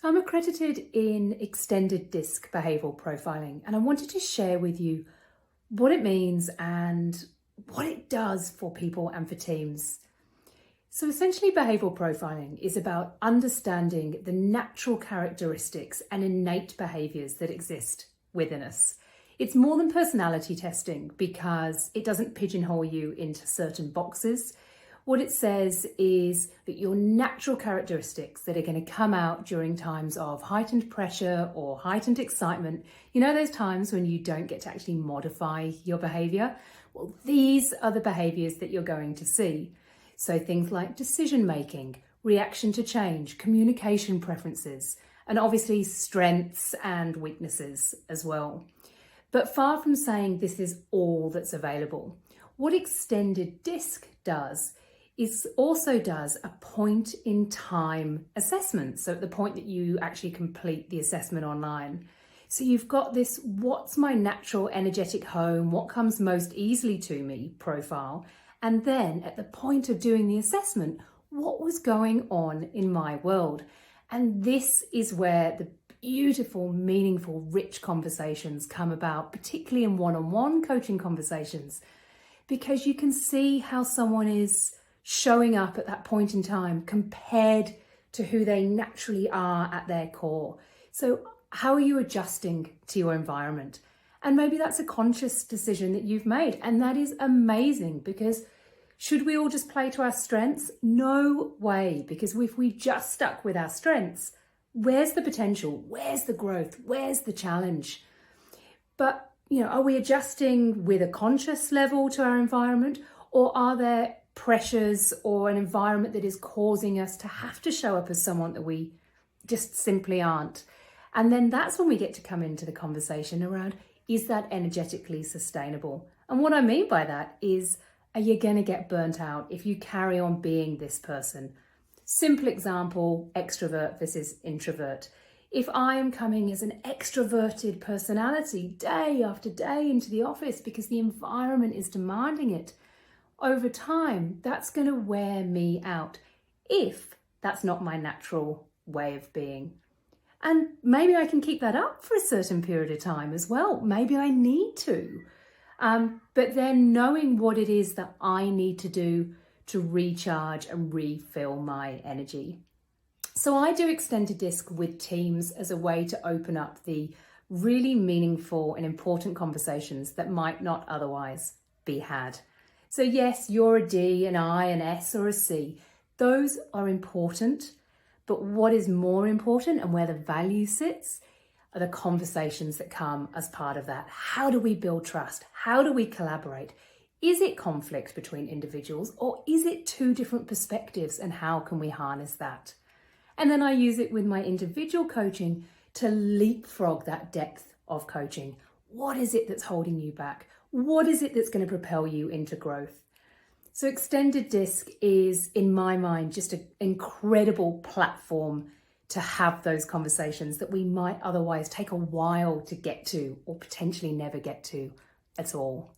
So I'm accredited in extended disc behavioural profiling, and I wanted to share with you what it means and what it does for people and for teams. So essentially, behavioural profiling is about understanding the natural characteristics and innate behaviours that exist within us. It's more than personality testing because it doesn't pigeonhole you into certain boxes. What it says is that your natural characteristics that are going to come out during times of heightened pressure or heightened excitement, you know, those times when you don't get to actually modify your behaviour? Well, these are the behaviours that you're going to see. So things like decision making, reaction to change, communication preferences, and obviously strengths and weaknesses as well. But far from saying this is all that's available, what extended disc does is also does a point in time assessment. So at the point that you actually complete the assessment online. So you've got this, what's my natural energetic home? What comes most easily to me profile? And then at the point of doing the assessment, what was going on in my world? And this is where the beautiful, meaningful, rich conversations come about, particularly in one-on-one coaching conversations, because you can see how someone is showing up at that point in time compared to who they naturally are at their core. So how are you adjusting to your environment? And maybe that's a conscious decision that you've made. And that is amazing, because should we all just play to our strengths? No way, because if we just stuck with our strengths, where's the potential? Where's the growth? Where's the challenge? But, you know, are we adjusting with a conscious level to our environment, or are there pressures or an environment that is causing us to have to show up as someone that we just simply aren't? And then that's when we get to come into the conversation around, is that energetically sustainable? And what I mean by that is, are you going to get burnt out if you carry on being this person? Simple example, extrovert versus introvert. If I am coming as an extroverted personality day after day into the office because the environment is demanding it, over time, that's going to wear me out if that's not my natural way of being. And maybe I can keep that up for a certain period of time as well. Maybe I need to. But then knowing what it is that I need to do to recharge and refill my energy. So I do extended disc with teams as a way to open up the really meaningful and important conversations that might not otherwise be had. So yes, you're a D, an I, an S, or a C. Those are important, but what is more important and where the value sits are the conversations that come as part of that. How do we build trust? How do we collaborate? Is it conflict between individuals, or is it two different perspectives, and how can we harness that? And then I use it with my individual coaching to leapfrog that depth of coaching. What is it that's holding you back? What is it that's going to propel you into growth? So extended disc is, in my mind, just an incredible platform to have those conversations that we might otherwise take a while to get to, or potentially never get to at all.